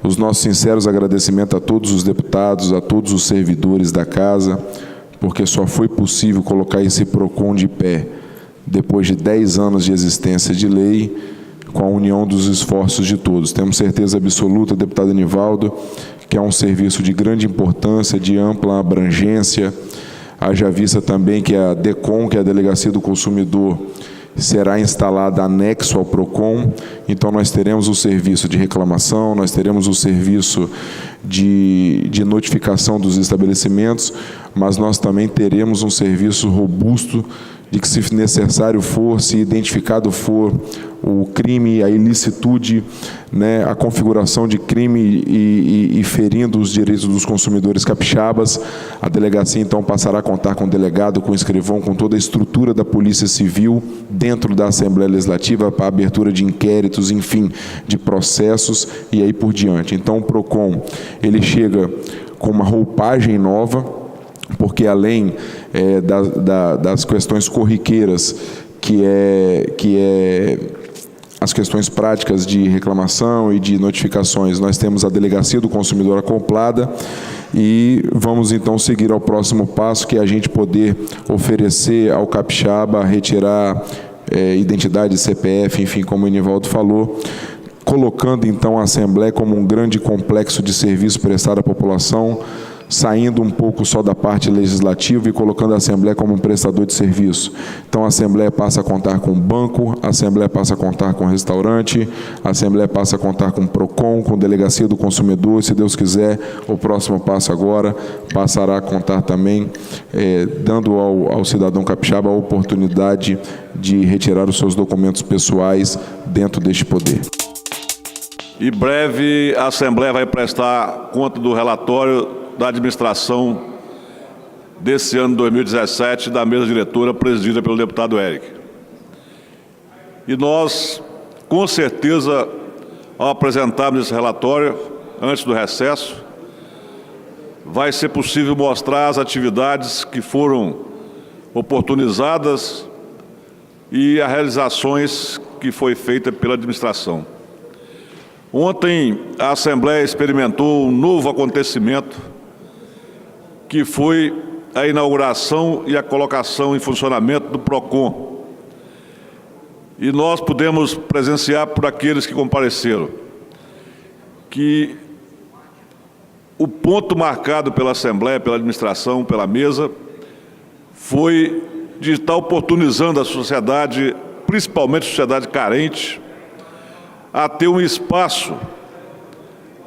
os nossos sinceros agradecimentos a todos os deputados, a todos os servidores da Casa, porque só foi possível colocar esse PROCON de pé depois de 10 anos de existência de lei, com a união dos esforços de todos. Temos certeza absoluta, deputado Enivaldo, que é um serviço de grande importância, de ampla abrangência. Haja vista também que a DECOM, que é a Delegacia do Consumidor, será instalada anexo ao PROCON, então nós teremos o serviço de reclamação, nós teremos o serviço de notificação dos estabelecimentos, mas nós também teremos um serviço robusto de que, se necessário for, se identificado for o crime, a ilicitude, né, a configuração de crime e ferindo os direitos dos consumidores capixabas, a delegacia então passará a contar com o delegado, com o escrivão, com toda a estrutura da Polícia Civil dentro da Assembleia Legislativa para a abertura de inquéritos, enfim, de processos e aí por diante. Então o PROCON, ele chega com uma roupagem nova, porque além das questões corriqueiras, que é as questões práticas de reclamação e de notificações, nós temos a Delegacia do Consumidor acoplada e vamos então seguir ao próximo passo, que é a gente poder oferecer ao capixaba, retirar identidade, CPF, enfim, como o Enivaldo falou, colocando então a Assembleia como um grande complexo de serviço prestado à população, saindo um pouco só da parte legislativa e colocando a Assembleia como um prestador de serviço. Então a Assembleia passa a contar com banco, a Assembleia passa a contar com restaurante, a Assembleia passa a contar com PROCON, com Delegacia do Consumidor, se Deus quiser, o próximo passo agora passará a contar também, dando ao cidadão capixaba a oportunidade de retirar os seus documentos pessoais dentro deste poder. Em breve, a Assembleia vai prestar conta do relatório da administração desse ano 2017 da mesa diretora presidida pelo deputado Éric. E nós, com certeza, ao apresentarmos esse relatório antes do recesso, vai ser possível mostrar as atividades que foram oportunizadas e as realizações que foi feita pela administração. Ontem, a Assembleia experimentou um novo acontecimento, que foi a inauguração e a colocação em funcionamento do PROCON. E nós pudemos presenciar, por aqueles que compareceram, que o ponto marcado pela Assembleia, pela administração, pela mesa, foi de estar oportunizando a sociedade, principalmente a sociedade carente, a ter um espaço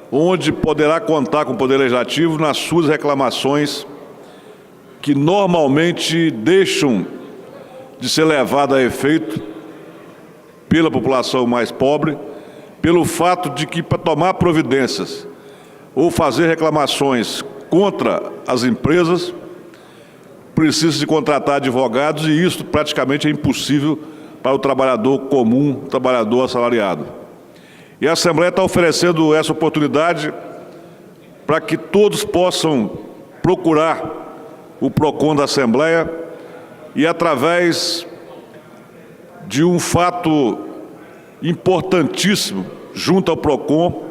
onde poderá contar com o Poder Legislativo nas suas reclamações, que normalmente deixam de ser levadas a efeito pela população mais pobre, pelo fato de que, para tomar providências ou fazer reclamações contra as empresas, precisa se contratar advogados, e isso praticamente é impossível para o trabalhador comum, o trabalhador assalariado. E a Assembleia está oferecendo essa oportunidade para que todos possam procurar o PROCON da Assembleia e, através de um fato importantíssimo junto ao PROCON,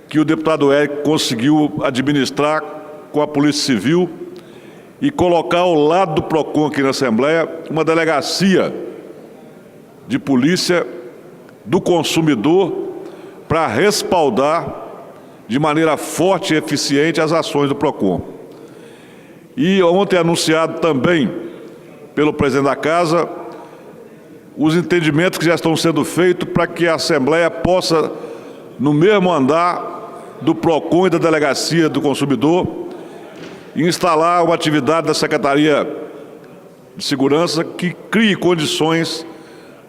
que o deputado Éric conseguiu administrar com a Polícia Civil e colocar ao lado do PROCON aqui na Assembleia uma delegacia de polícia do consumidor, para respaldar de maneira forte e eficiente as ações do PROCON. E ontem anunciado também pelo presidente da Casa os entendimentos que já estão sendo feitos para que a Assembleia possa, no mesmo andar do PROCON e da Delegacia do Consumidor, instalar uma atividade da Secretaria de Segurança que crie condições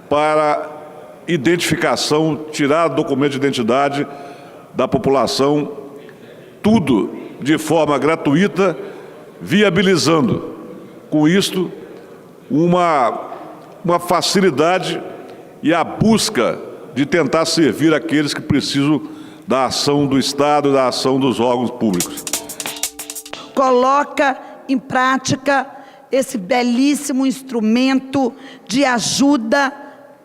para identificação, tirar documento de identidade da população, tudo de forma gratuita, viabilizando, com isto, uma facilidade e a busca de tentar servir aqueles que precisam da ação do Estado e da ação dos órgãos públicos. Coloca em prática esse belíssimo instrumento de ajuda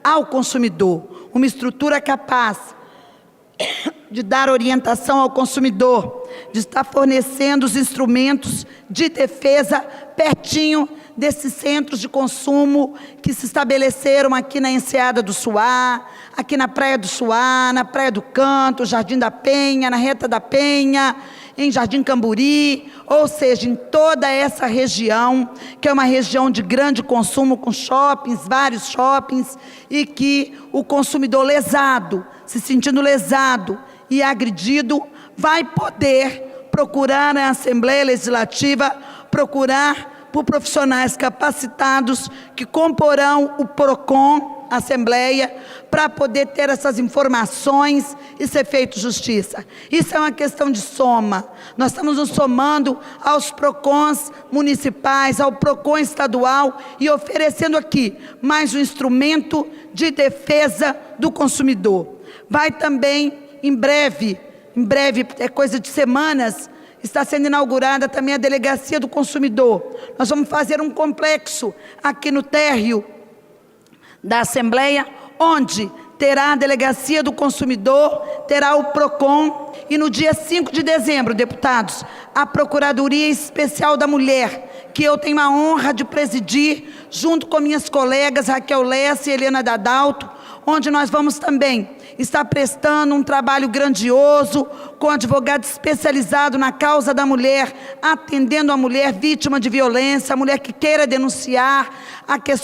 ao consumidor, uma estrutura capaz de dar orientação ao consumidor, de estar fornecendo os instrumentos de defesa pertinho desses centros de consumo que se estabeleceram aqui na Enseada do Suá, aqui na Praia do Suá, na Praia do Canto, Jardim da Penha, na Reta da Penha, em Jardim Camburi, ou seja, em toda essa região, que é uma região de grande consumo, com shoppings, vários shoppings, e que o consumidor lesado, se sentindo lesado e agredido, vai poder procurar na Assembleia Legislativa, procurar por profissionais capacitados que comporão o PROCON, Assembleia, para poder ter essas informações e ser feito justiça. Isso é uma questão de soma. Nós estamos nos somando aos PROCONs municipais, ao PROCON estadual e oferecendo aqui mais um instrumento de defesa do consumidor. Vai também, em breve, é coisa de semanas, está sendo inaugurada também a Delegacia do Consumidor. Nós vamos fazer um complexo aqui no térreo da Assembleia, onde terá a Delegacia do Consumidor, terá o PROCON, e no dia 5 de dezembro, deputados, a Procuradoria Especial da Mulher, que eu tenho a honra de presidir, junto com minhas colegas Raquel Lessa e Helena Dadalto, onde nós vamos também estar prestando um trabalho grandioso, com advogado especializado na causa da mulher, atendendo a mulher vítima de violência, a mulher que queira denunciar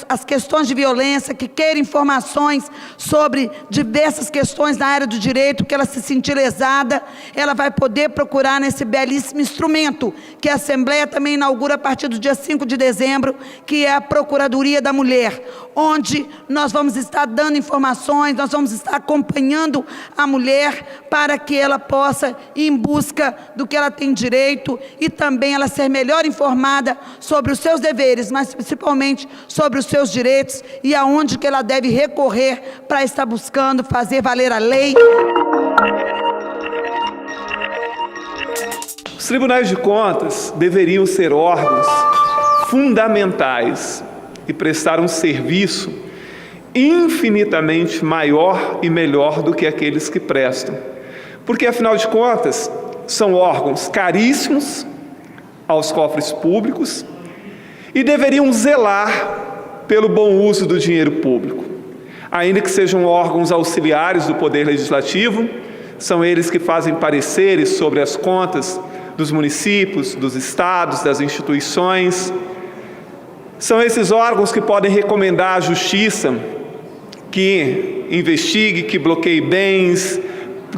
as questões de violência, que queira informações sobre diversas questões na área do direito, que ela se sentir lesada, ela vai poder procurar nesse belíssimo instrumento, que a Assembleia também inaugura a partir do dia 5 de dezembro, que é a Procuradoria da Mulher, onde nós vamos estar dando informações, nós vamos estar acompanhando a mulher para que ela possa ir em busca do que ela tem direito e também ela ser melhor informada sobre os seus deveres, mas principalmente sobre os seus direitos e aonde que ela deve recorrer para estar buscando fazer valer a lei. Os tribunais de contas deveriam ser órgãos fundamentais e prestar um serviço infinitamente maior e melhor do que aqueles que prestam. Porque, afinal de contas, são órgãos caríssimos aos cofres públicos e deveriam zelar pelo bom uso do dinheiro público. Ainda que sejam órgãos auxiliares do Poder Legislativo, são eles que fazem pareceres sobre as contas dos municípios, dos estados, das instituições. São esses órgãos que podem recomendar à Justiça que investigue, que bloqueie bens,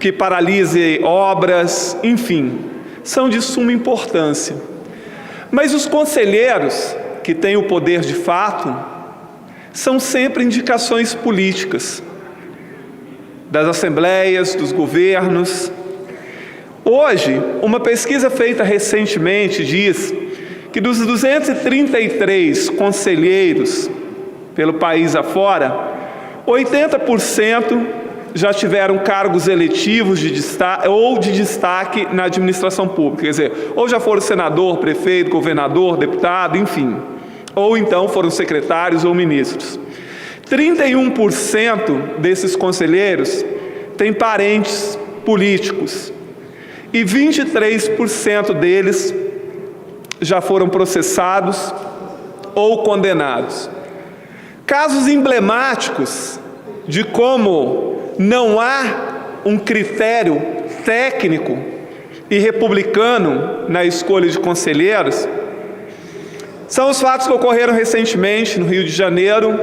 que paralise obras, enfim, são de suma importância. Mas os conselheiros, que têm o poder de fato, são sempre indicações políticas das assembleias, dos governos. Hoje, uma pesquisa feita recentemente diz que dos 233 conselheiros pelo país afora, 80% já tiveram cargos eletivos de destaque na administração pública, quer dizer, ou já foram senador, prefeito, governador, deputado, enfim, ou então foram secretários ou ministros. 31% desses conselheiros têm parentes políticos e 23% deles já foram processados ou condenados. Casos emblemáticos de como não há um critério técnico e republicano na escolha de conselheiros são os fatos que ocorreram recentemente no Rio de Janeiro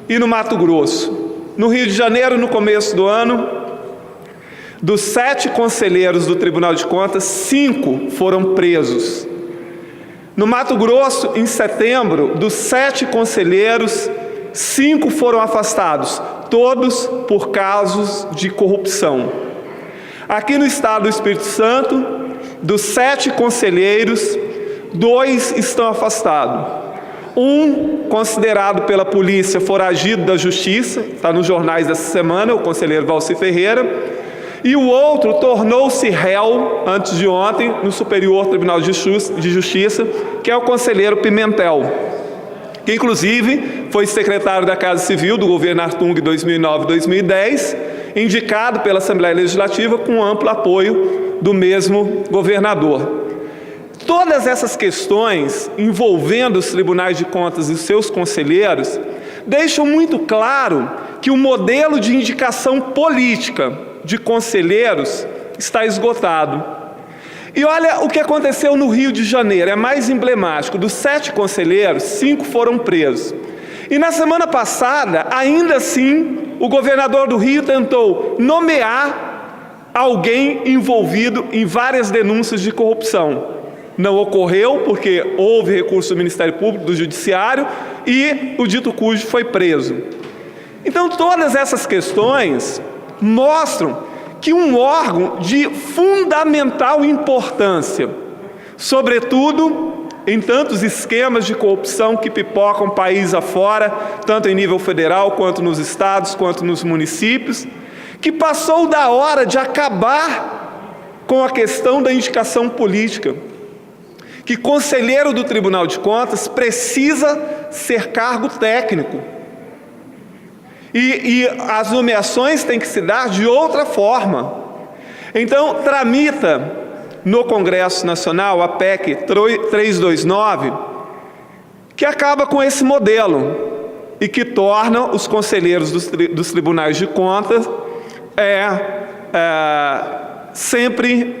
e no Mato Grosso. No Rio de Janeiro, no começo do ano, dos 7 conselheiros do Tribunal de Contas, 5 foram presos. No Mato Grosso, em setembro, dos 7 conselheiros, 5 foram afastados, todos por casos de corrupção. Aqui no estado do Espírito Santo, dos 7 conselheiros, 2 estão afastados. Um, considerado pela polícia foragido da justiça, está nos jornais dessa semana, o conselheiro Valci Ferreira, e o outro tornou-se réu, antes de ontem, no Superior Tribunal de Justiça, que é o conselheiro Pimentel, que inclusive foi secretário da Casa Civil do governo Artung em 2009 e 2010, indicado pela Assembleia Legislativa com amplo apoio do mesmo governador. Todas essas questões envolvendo os tribunais de contas e os seus conselheiros deixam muito claro que o modelo de indicação política de conselheiros está esgotado. E olha o que aconteceu no Rio de Janeiro, é mais emblemático. Dos 7 conselheiros, 5 foram presos. E na semana passada, ainda assim, o governador do Rio tentou nomear alguém envolvido em várias denúncias de corrupção. Não ocorreu, porque houve recurso do Ministério Público, do Judiciário, e o dito cujo foi preso. Então, todas essas questões mostram que um órgão de fundamental importância, sobretudo em tantos esquemas de corrupção que pipocam país afora, tanto em nível federal, quanto nos estados, quanto nos municípios, que passou da hora de acabar com a questão da indicação política, que conselheiro do Tribunal de Contas precisa ser cargo técnico. E as nomeações têm que se dar de outra forma. Então, tramita no Congresso Nacional a PEC 329, que acaba com esse modelo e que torna os conselheiros dos tribunais de contas sempre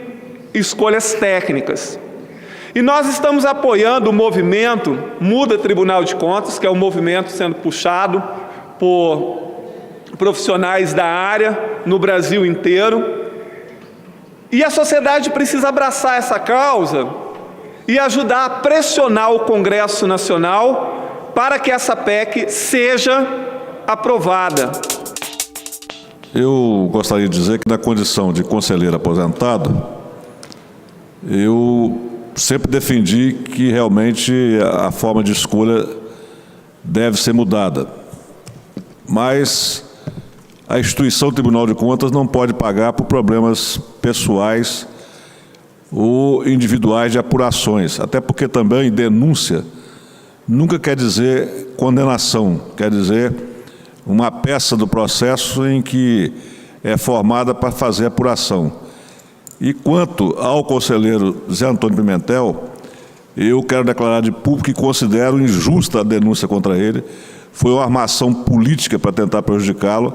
escolhas técnicas. E nós estamos apoiando o movimento Muda Tribunal de Contas, que é um movimento sendo puxado por profissionais da área no Brasil inteiro. E a sociedade precisa abraçar essa causa e ajudar a pressionar o Congresso Nacional para que essa PEC seja aprovada. Eu gostaria de dizer que, na condição de conselheiro aposentado, eu sempre defendi que realmente a forma de escolha deve ser mudada. Mas a instituição Tribunal de Contas não pode pagar por problemas pessoais ou individuais de apurações, até porque também denúncia nunca quer dizer condenação, quer dizer uma peça do processo em que é formada para fazer apuração. E quanto ao conselheiro Zé Antônio Pimentel, eu quero declarar de público que considero injusta a denúncia contra ele, foi uma armação política para tentar prejudicá-lo,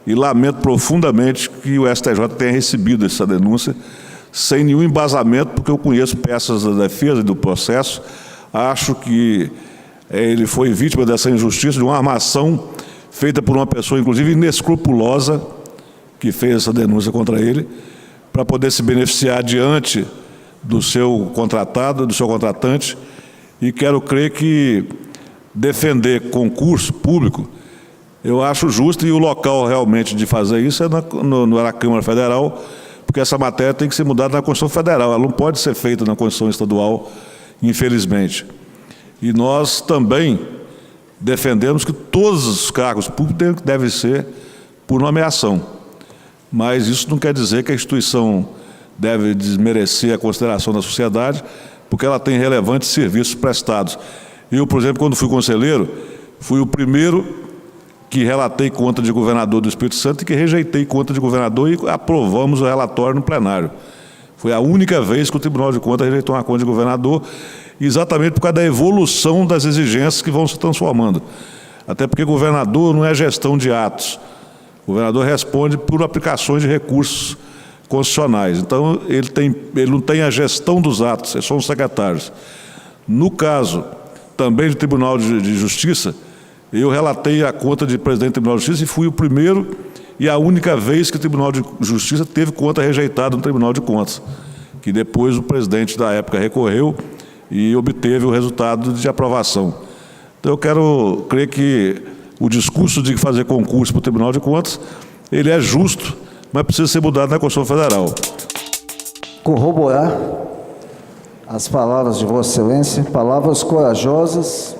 e lamento profundamente que o STJ tenha recebido essa denúncia sem nenhum embasamento, porque eu conheço peças da defesa e do processo, acho que ele foi vítima dessa injustiça, de uma armação feita por uma pessoa, inclusive, inescrupulosa, que fez essa denúncia contra ele, para poder se beneficiar diante do seu contratado, do seu contratante, e quero crer que defender concurso público, eu acho justo, e o local realmente de fazer isso é na Câmara Federal, porque essa matéria tem que ser mudada na Constituição Federal, ela não pode ser feita na Constituição Estadual, infelizmente. E nós também defendemos que todos os cargos públicos devem ser por nomeação, mas isso não quer dizer que a instituição deve desmerecer a consideração da sociedade, porque ela tem relevantes serviços prestados. Eu, por exemplo, quando fui conselheiro, fui o primeiro que relatei conta de governador do Espírito Santo e que rejeitei conta de governador e aprovamos o relatório no plenário. Foi a única vez que o Tribunal de Contas rejeitou uma conta de governador, exatamente por causa da evolução das exigências que vão se transformando. Até porque governador não é gestão de atos. O governador responde por aplicações de recursos constitucionais. Então, ele não tem a gestão dos atos, são os secretários. No caso também do Tribunal de Justiça, eu relatei a conta de presidente do Tribunal de Justiça e fui o primeiro e a única vez que o Tribunal de Justiça teve conta rejeitada no Tribunal de Contas, que depois o presidente da época recorreu e obteve o resultado de aprovação. Então, eu quero crer que o discurso de fazer concurso para o Tribunal de Contas, ele é justo, mas precisa ser mudado na Constituição Federal. Corroborar as palavras de Vossa Excelência, palavras corajosas,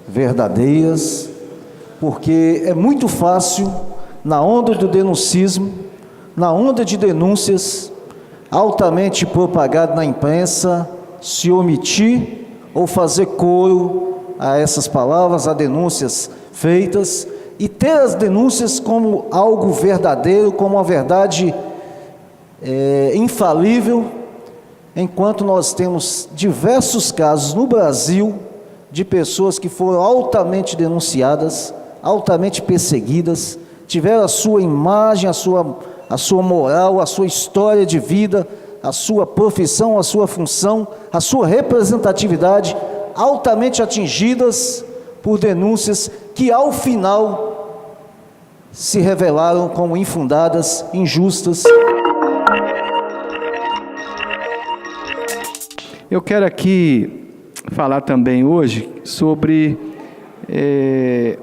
verdadeiras, porque é muito fácil, na onda do denuncismo, na onda de denúncias altamente propagado na imprensa, se omitir ou fazer coro a essas palavras, a denúncias feitas e ter as denúncias como algo verdadeiro, como uma verdade infalível, enquanto nós temos diversos casos no Brasil de pessoas que foram altamente denunciadas, altamente perseguidas, tiveram a sua imagem, a sua moral, a sua história de vida, a sua profissão, a sua função, a sua representatividade altamente atingidas por denúncias que ao final se revelaram como infundadas, injustas. Eu quero aqui falar também hoje sobre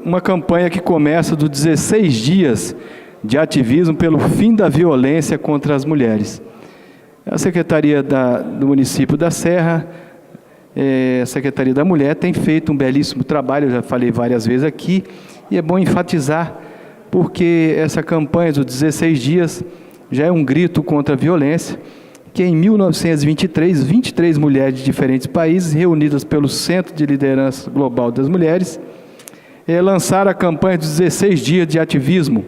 uma campanha que começa dos 16 dias de ativismo pelo fim da violência contra as mulheres. A Secretaria do Município da Serra, a Secretaria da Mulher, tem feito um belíssimo trabalho, eu já falei várias vezes aqui, e é bom enfatizar, porque essa campanha dos 16 dias já é um grito contra a violência, que em 1923, 23 mulheres de diferentes países, reunidas pelo Centro de Liderança Global das Mulheres, lançaram a campanha dos 16 dias de ativismo,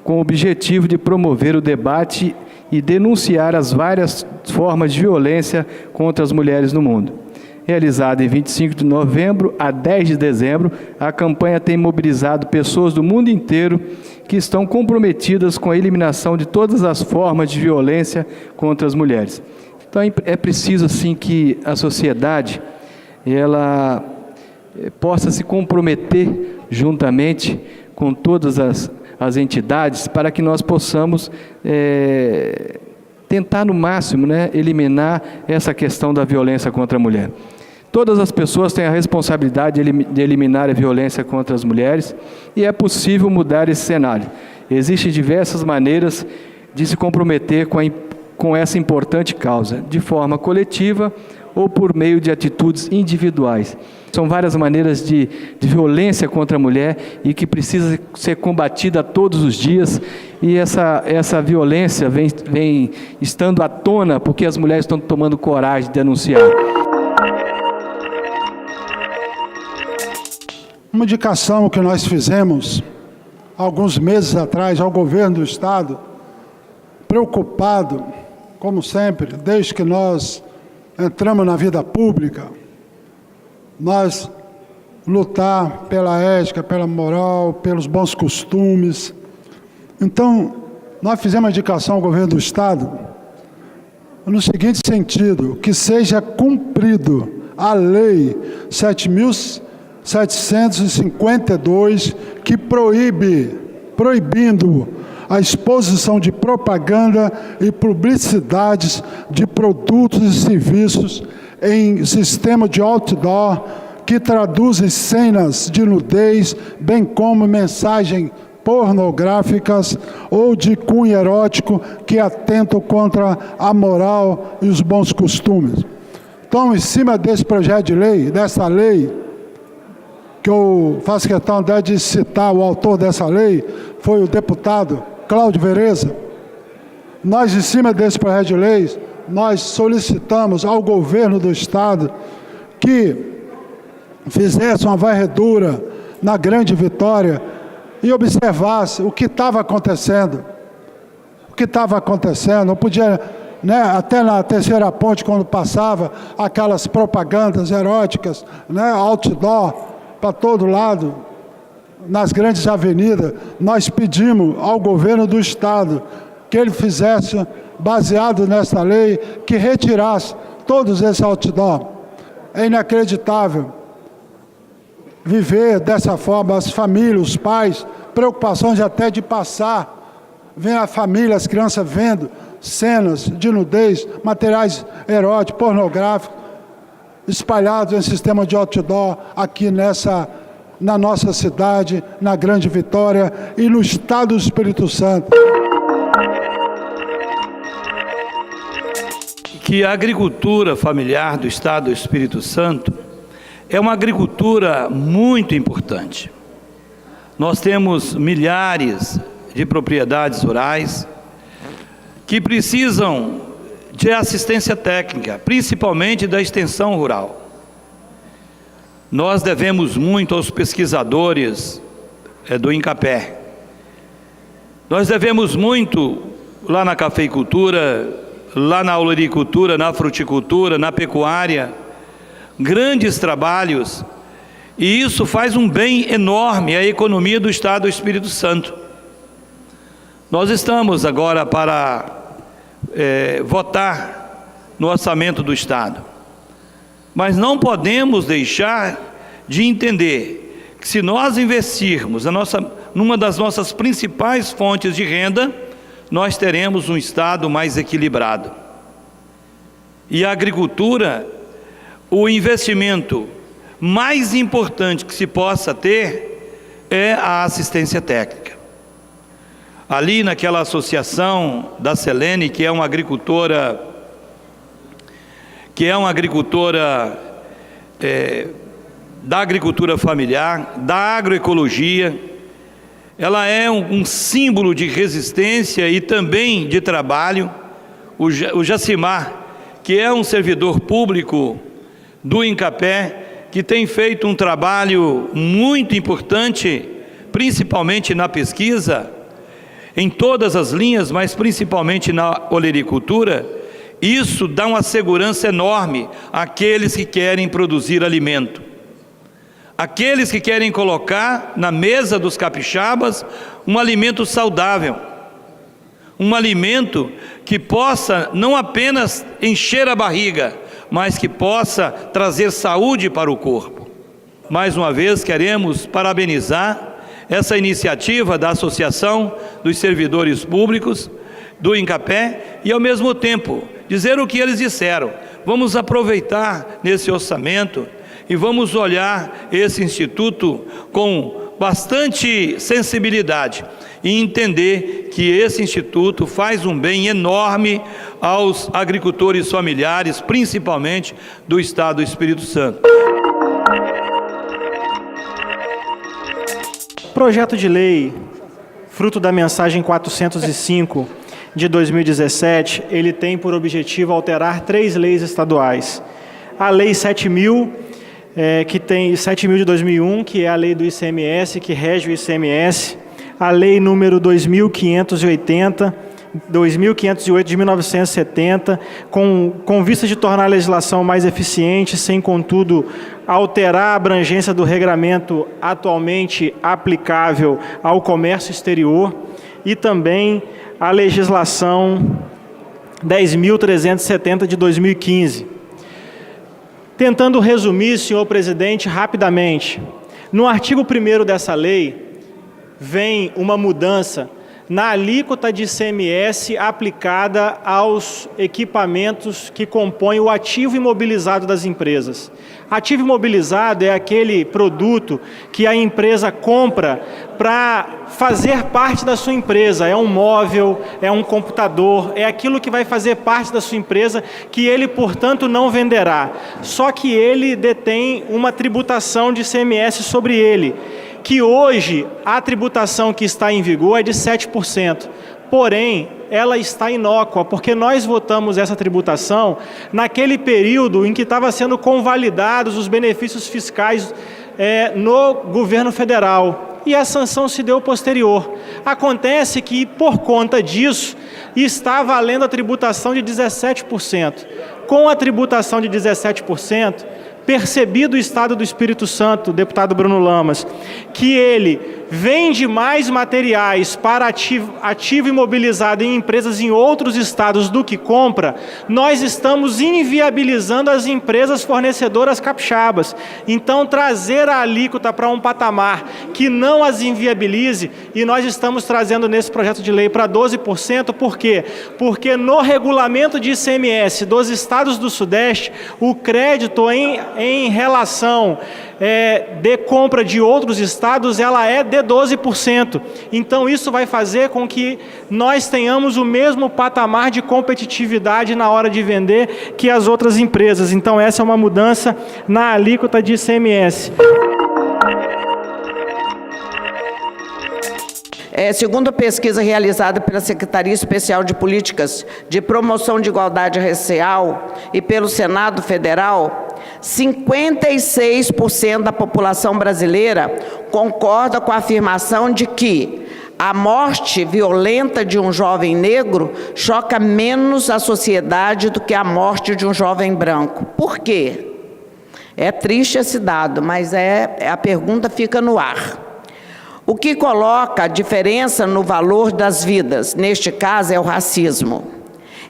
com o objetivo de promover o debate e denunciar as várias formas de violência contra as mulheres no mundo. Realizada em 25 de novembro a 10 de dezembro, a campanha tem mobilizado pessoas do mundo inteiro que estão comprometidas com a eliminação de todas as formas de violência contra as mulheres. Então é preciso assim que a sociedade ela possa se comprometer juntamente com todas as entidades para que nós possamos tentar no máximo eliminar essa questão da violência contra a mulher. Todas as pessoas têm a responsabilidade de eliminar a violência contra as mulheres e é possível mudar esse cenário. Existem diversas maneiras de se comprometer com essa importante causa, de forma coletiva ou por meio de atitudes individuais. São várias maneiras de violência contra a mulher e que precisa ser combatida todos os dias, e essa violência vem estando à tona porque as mulheres estão tomando coragem de denunciar. Uma indicação que nós fizemos alguns meses atrás ao governo do Estado, preocupado, como sempre, desde que nós entramos na vida pública, nós lutar pela ética, pela moral, pelos bons costumes. Então, nós fizemos uma indicação ao governo do Estado no seguinte sentido: que seja cumprido a Lei 7.752, que proibindo a exposição de propaganda e publicidades de produtos e serviços em sistema de outdoor que traduzem cenas de nudez, bem como mensagens pornográficas ou de cunho erótico que atentam contra a moral e os bons costumes. Então, em cima desse projeto de lei, dessa lei, que eu faço questão de citar o autor dessa lei, foi o deputado Cláudio Vereza. Nós, em cima desse projeto de lei, nós solicitamos ao governo do Estado que fizesse uma varredura na Grande Vitória e observasse o que estava acontecendo. O que estava acontecendo, não podia, até na Terceira Ponte, quando passava, aquelas propagandas eróticas, outdoor, para todo lado, nas grandes avenidas. Nós pedimos ao governo do Estado que ele fizesse, baseado nessa lei, que retirasse todos esses outdoor. É inacreditável viver dessa forma, as famílias, os pais, preocupações até de passar, vem a família, as crianças vendo cenas de nudez, materiais eróticos, pornográficos, espalhados em sistema de outdoor aqui na nossa cidade, na Grande Vitória e no estado do Espírito Santo. Que a agricultura familiar do estado do Espírito Santo é uma agricultura muito importante. Nós temos milhares de propriedades rurais que precisam de assistência técnica, principalmente da extensão rural. Nós devemos muito aos pesquisadores do INCAPé. Nós devemos muito lá na cafeicultura, lá na olericultura, na fruticultura, na pecuária, grandes trabalhos, e isso faz um bem enorme à economia do Estado do Espírito Santo. Nós estamos agora para votar no orçamento do Estado, mas não podemos deixar de entender que se nós investirmos numa das nossas principais fontes de renda, nós teremos um Estado mais equilibrado. E a agricultura, o investimento mais importante que se possa ter é a assistência técnica. Ali naquela associação da Selene, que é uma agricultora da agricultura familiar, da agroecologia, ela é um símbolo de resistência e também de trabalho. O Jacimar, que é um servidor público do INCAPé, que tem feito um trabalho muito importante, principalmente na pesquisa, em todas as linhas, mas principalmente na olericultura. Isso dá uma segurança enorme àqueles que querem produzir alimento, aqueles que querem colocar na mesa dos capixabas um alimento saudável, um alimento que possa não apenas encher a barriga, mas que possa trazer saúde para o corpo. Mais uma vez queremos parabenizar essa iniciativa da Associação dos Servidores Públicos do INCAPé e, ao mesmo tempo, dizer o que eles disseram. Vamos aproveitar nesse orçamento e vamos olhar esse instituto com bastante sensibilidade e entender que esse instituto faz um bem enorme aos agricultores familiares, principalmente do Estado do Espírito Santo. Projeto de lei, fruto da mensagem 405 de 2017, ele tem por objetivo alterar 3 leis estaduais. A Lei 7.000, que tem 7.000 de 2001, que é a lei do ICMS, que rege o ICMS, a Lei número 2.508 de 1970, com vista de tornar a legislação mais eficiente, sem, contudo, alterar a abrangência do regramento atualmente aplicável ao comércio exterior, e também a legislação 10.370 de 2015. Tentando resumir, senhor presidente, rapidamente, no artigo 1º dessa lei, vem uma mudança na alíquota de ICMS aplicada aos equipamentos que compõem o ativo imobilizado das empresas. Ativo imobilizado é aquele produto que a empresa compra para fazer parte da sua empresa. É um móvel, é um computador, é aquilo que vai fazer parte da sua empresa, que ele, portanto, não venderá. Só que ele detém uma tributação de ICMS sobre ele, que hoje a tributação que está em vigor é de 7%. Porém, ela está inócua, porque nós votamos essa tributação naquele período em que estavam sendo convalidados os benefícios fiscais no governo federal. E a sanção se deu posterior. Acontece que, por conta disso, está valendo a tributação de 17%. Com a tributação de 17%, percebido o Estado do Espírito Santo, deputado Bruno Lamas, que ele vende mais materiais para ativo imobilizado em empresas em outros estados do que compra, nós estamos inviabilizando as empresas fornecedoras capixabas. Então, trazer a alíquota para um patamar que não as inviabilize, e nós estamos trazendo nesse projeto de lei para 12%, por quê? Porque no regulamento de ICMS dos estados do Sudeste, o crédito em relação de compra de outros estados, ela é de 12%. Então, isso vai fazer com que nós tenhamos o mesmo patamar de competitividade na hora de vender que as outras empresas. Então, essa é uma mudança na alíquota de ICMS. Segundo a pesquisa realizada pela Secretaria Especial de Políticas de Promoção de Igualdade Racial e pelo Senado Federal, 56% da população brasileira concorda com a afirmação de que a morte violenta de um jovem negro choca menos a sociedade do que a morte de um jovem branco. Por quê? É triste esse dado, mas a pergunta fica no ar. O que coloca a diferença no valor das vidas, neste caso, é o racismo.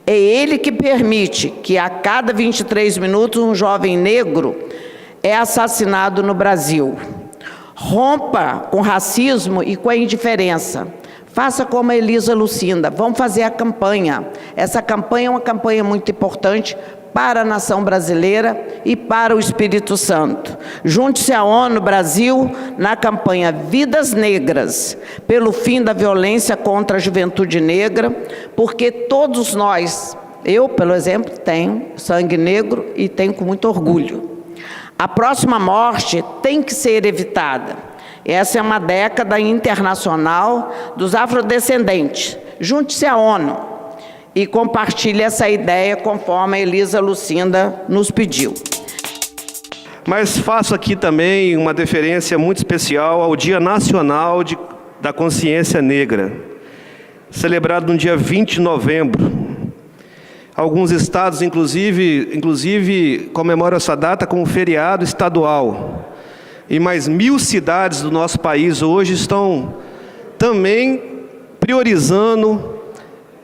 É ele que permite que a cada 23 minutos um jovem negro é assassinado no Brasil. Rompa com o racismo e com a indiferença. Faça como a Elisa Lucinda, vamos fazer a campanha. Essa campanha é uma campanha muito importante para a nação brasileira e para o Espírito Santo. Junte-se à ONU Brasil na campanha Vidas Negras, pelo fim da violência contra a juventude negra, porque todos nós, eu, por exemplo, tenho sangue negro e tenho com muito orgulho. A próxima morte tem que ser evitada. Essa é uma década internacional dos afrodescendentes. Junte-se à ONU e compartilhe essa ideia conforme a Elisa Lucinda nos pediu. Mas faço aqui também uma deferência muito especial ao Dia Nacional da Consciência Negra, celebrado no dia 20 de novembro. Alguns estados, inclusive comemoram essa data como feriado estadual. E mais 1000 cidades do nosso país hoje estão também priorizando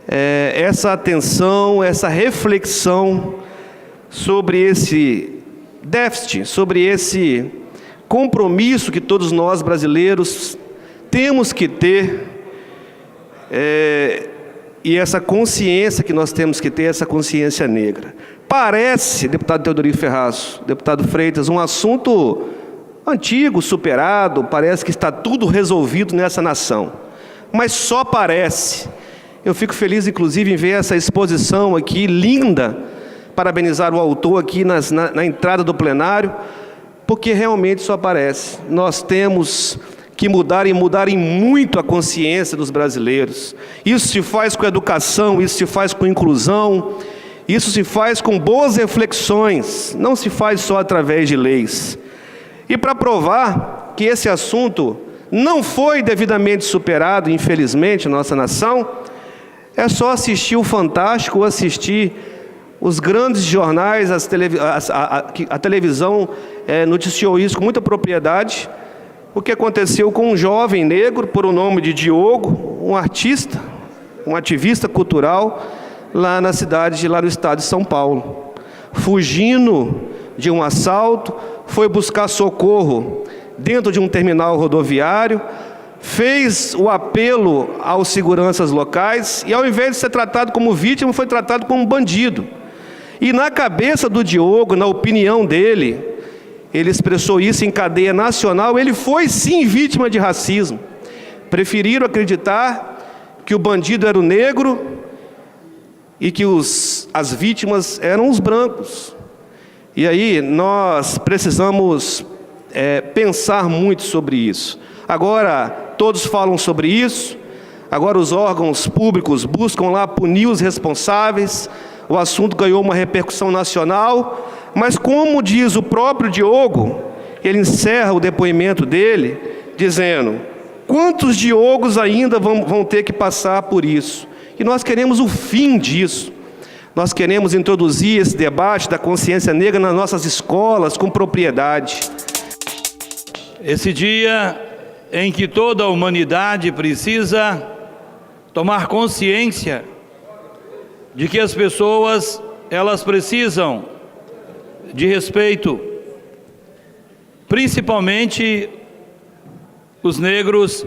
essa atenção, essa reflexão sobre esse déficit, sobre esse compromisso que todos nós brasileiros temos que ter, e essa consciência que nós temos que ter, essa consciência negra. Parece, deputado Teodorico Ferraz, deputado Freitas, um assunto antigo, superado, parece que está tudo resolvido nessa nação, mas só parece. Eu fico feliz, inclusive, em ver essa exposição aqui, linda, parabenizar o autor aqui na entrada do plenário, porque realmente só parece. Nós temos que mudar e muito a consciência dos brasileiros. Isso se faz com educação, isso se faz com inclusão, isso se faz com boas reflexões, não se faz só através de leis. E para provar que esse assunto não foi devidamente superado, infelizmente, na nossa nação, é só assistir o Fantástico, assistir os grandes jornais, a televisão noticiou isso com muita propriedade, o que aconteceu com um jovem negro, por o nome de Diogo, um artista, um ativista cultural, lá no estado de São Paulo. Fugindo de um assalto, foi buscar socorro dentro de um terminal rodoviário, fez o apelo aos seguranças locais e, ao invés de ser tratado como vítima, foi tratado como bandido. E na cabeça do Diogo, na opinião dele, ele expressou isso em cadeia nacional, ele foi sim vítima de racismo. Preferiram acreditar que o bandido era o negro e que as vítimas eram os brancos. E aí nós precisamos pensar muito sobre isso. Agora todos falam sobre isso, agora os órgãos públicos buscam lá punir os responsáveis, o assunto ganhou uma repercussão nacional, mas como diz o próprio Diogo, ele encerra o depoimento dele dizendo: quantos Diogos ainda vão ter que passar por isso? E nós queremos o fim disso. Nós queremos introduzir esse debate da consciência negra nas nossas escolas com propriedade. Esse dia em que toda a humanidade precisa tomar consciência de que as pessoas, elas precisam de respeito, principalmente os negros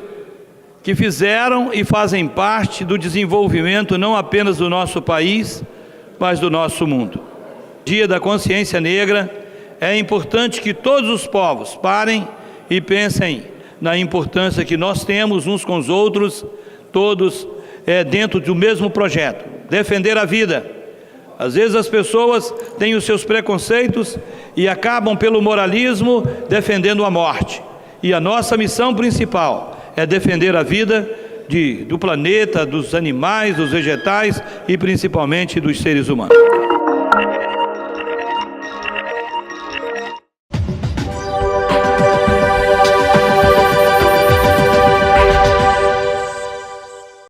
que fizeram e fazem parte do desenvolvimento não apenas do nosso país, mas do nosso mundo. Dia da Consciência Negra, é importante que todos os povos parem e pensem na importância que nós temos uns com os outros, todos dentro do mesmo projeto, defender a vida. Às vezes as pessoas têm os seus preconceitos e acabam pelo moralismo defendendo a morte. E a nossa missão principal é defender a vida do planeta, dos animais, dos vegetais e principalmente dos seres humanos.